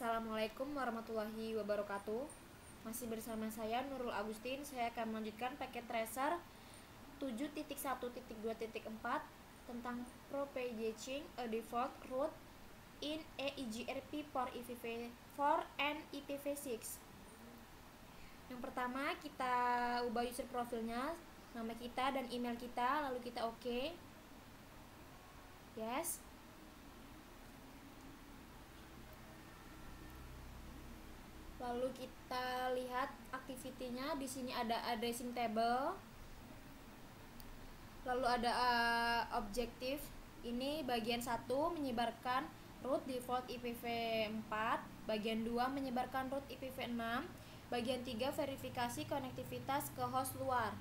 Assalamualaikum warahmatullahi wabarakatuh. Masih bersama saya Nurul Agustin. Saya akan melanjutkan paket tracer 7.1.2.4 tentang propaging a default route in EIGRP for IPv4 and IPv6. Yang pertama, kita ubah user profilnya, nama kita dan email kita, lalu kita oke. Yes. Lalu kita lihat activity-nya. Di sini ada addressing table. Lalu ada objektif. Ini bagian 1 menyebarkan root default IPv4, bagian 2 menyebarkan root IPv6, bagian 3 verifikasi konektivitas ke host luar.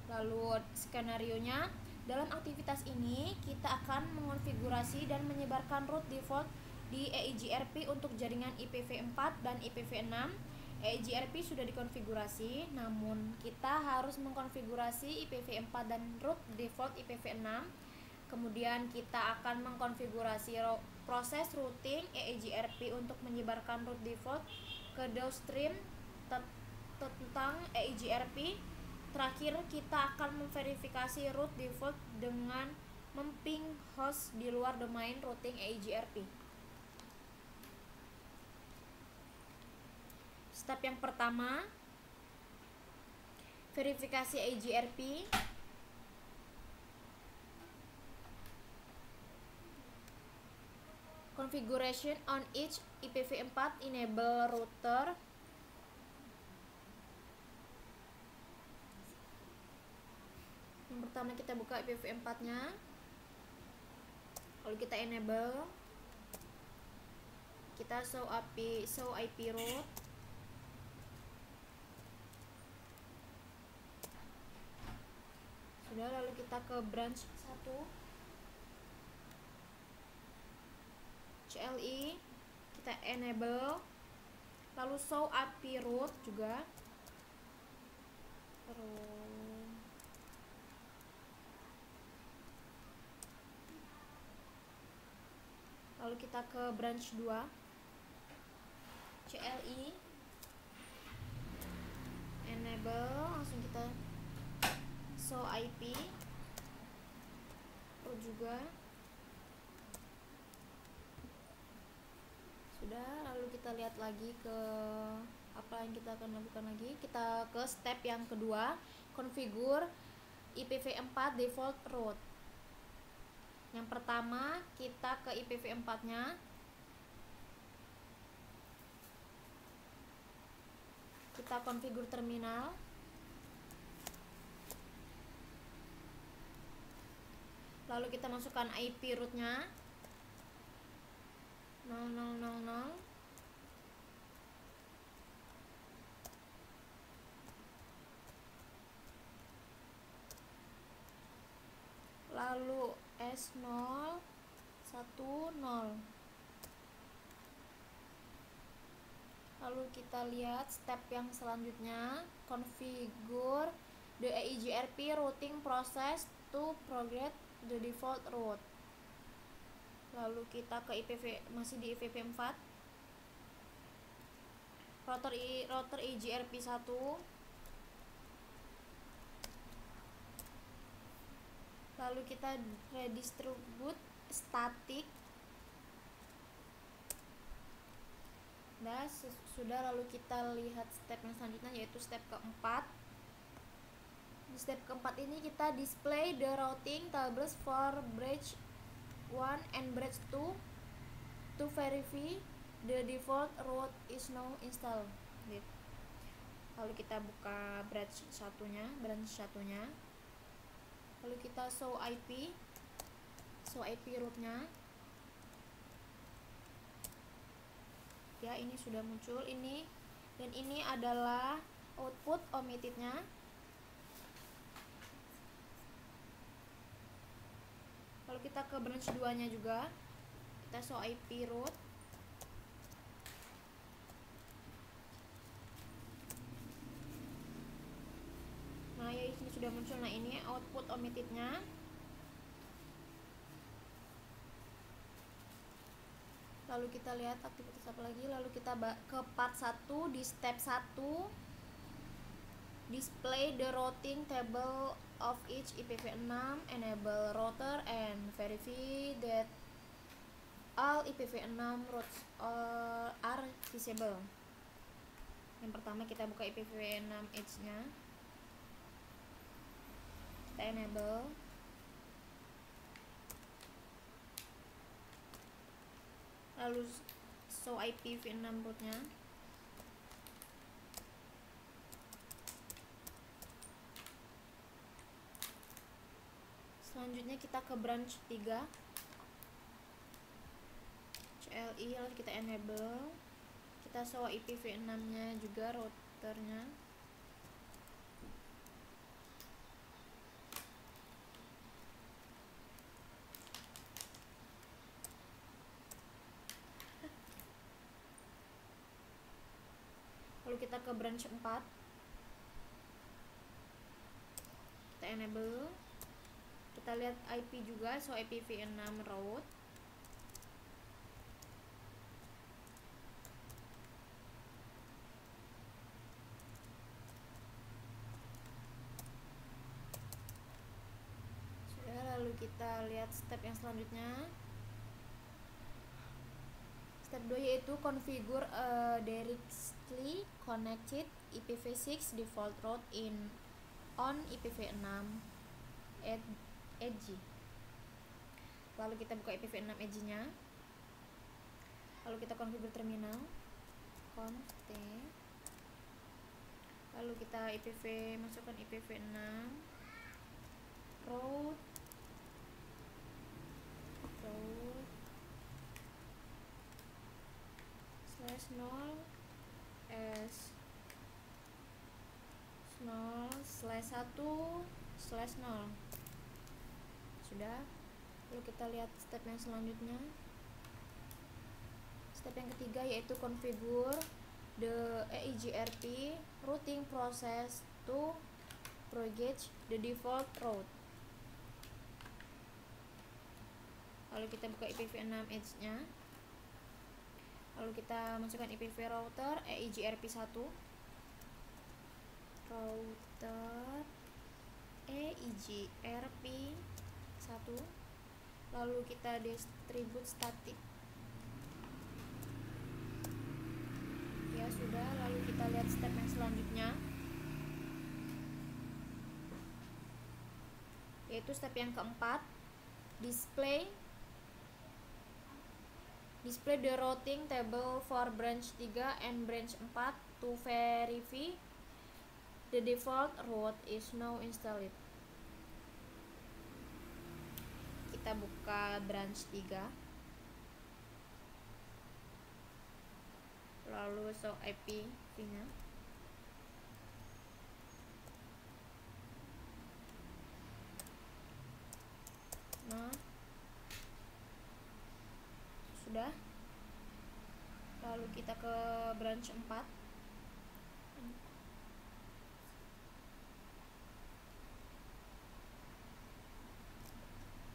Lalu skenario-nya, dalam aktivitas ini kita akan mengonfigurasi dan menyebarkan root default di EIGRP untuk jaringan IPv4 dan IPv6. EIGRP sudah dikonfigurasi, namun kita harus mengkonfigurasi IPv4 dan root default IPv6. Kemudian kita akan mengkonfigurasi proses routing EIGRP untuk menyebarkan root default ke downstream tentang EIGRP. Terakhir, kita akan memverifikasi root default dengan memping host di luar domain routing EIGRP. Step yang pertama, verifikasi EIGRP. Configuration on each IPv4 enable router. Yang pertama kita buka IPv4-nya. Lalu kita enable. Kita show IP route. Sudah, lalu kita ke branch 1 CLI, kita enable, lalu show IP route juga. Lalu kita ke branch 2 CLI, enable, langsung kita show IP route juga. Sudah, lalu kita lihat lagi ke apa yang kita akan lakukan lagi. Kita ke step yang kedua, configure IPv4 default route. Yang pertama, kita ke IPv4-nya. Kita configure terminal. Lalu kita masukkan IP route-nya 0000. Lalu S010. Lalu kita lihat step yang selanjutnya, configure the EIGRP routing process to progress the default route. Lalu kita ke masih di IPv4, router EIGRP 1. Lalu kita redistribute static. Nah, sudah, lalu kita lihat step yang selanjutnya, yaitu step keempat. Di step keempat ini kita display the routing tables for branch 1 and branch 2 to verify the default route is now installed. Lalu kita buka branch satunya. Lalu kita show IP route-nya. Ya, ini sudah muncul ini, dan ini adalah output omitted-nya. Lalu kita ke branch 2-nya juga. Kita show IP route. Nah, ya, ini sudah muncul. Nah, ini output omitted-nya. Lalu kita lihat aktivitas apa lagi. Lalu kita ke part 1 di step 1. Display the routing table of each IPv6, enable router and verify that all IPv6 routes are visible. Yang pertama kita buka IPv6 edge-nya. Kita enable. Lalu show IPv6 route-nya. Selanjutnya kita ke branch 3 CLI, lalu kita enable. Kita show IPv6 nya juga, routernya. Lalu kita ke branch 4, kita enable. Kita lihat IP juga, so IPv6 route. Sudah, lalu kita lihat step yang selanjutnya. Step 2 yaitu configure a directly connected IPv6 default route on IPv6 edge. Lalu kita buka IPv6 edge-nya. Lalu kita configure terminal. Conf t. Lalu kita masukkan IPv6 route /0 s/0/1/0. Sudah. Lalu kita lihat step yang selanjutnya. Step yang ketiga yaitu configure the EIGRP routing process to propagate the default route. Lalu kita buka IPv6 edge-nya. Lalu kita masukkan IPv router EIGRP1. Router EIGRP1. Lalu kita distribute static. Ya sudah, lalu kita lihat step yang selanjutnya. Yaitu step yang keempat, display the routing table for branch 3 and branch 4 to verify the default route is now installed. Kita buka branch 3. Lalu show IP-nya. Nah, sudah. Lalu kita ke branch 4.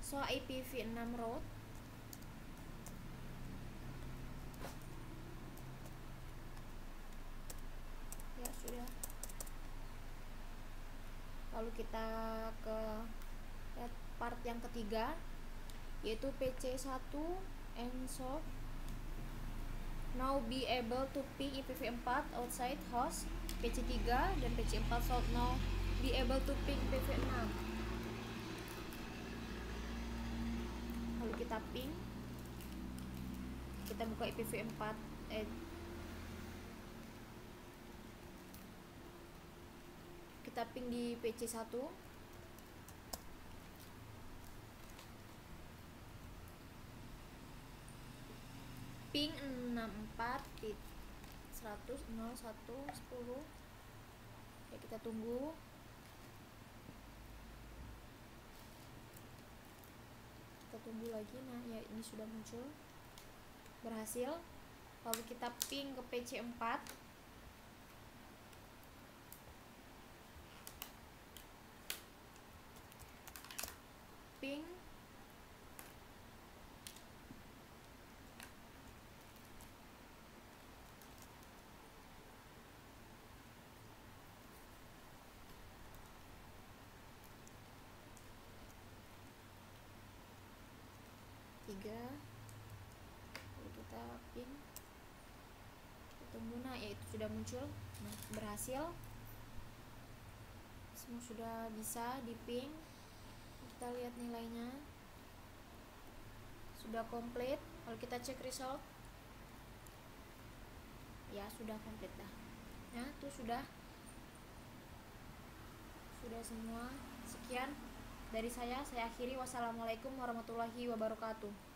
So IPv6 route. Ya sudah. Lalu kita ke part yang ketiga yaitu PC1 and so now be able to ping IPv4 outside host. PC3 dan PC4 should now be able to ping IPv6. Lalu kita ping. Kita buka IPv4 kita ping di PC1. Ping 64.100.110. Ya, kita tunggu. Kita tunggu lagi. Nah, ya ini sudah muncul. Berhasil. Lalu kita ping ke PC4. Ping 3. Lalu kita pin, kita tunggu. Nah ya, itu sudah muncul. Nah, berhasil, semua sudah bisa di pin. Kita lihat nilainya sudah komplit. Kalau kita cek result, ya sudah komplit dah. Nah itu sudah semua. Sekian dari saya akhiri. Wassalamualaikum warahmatullahi wabarakatuh.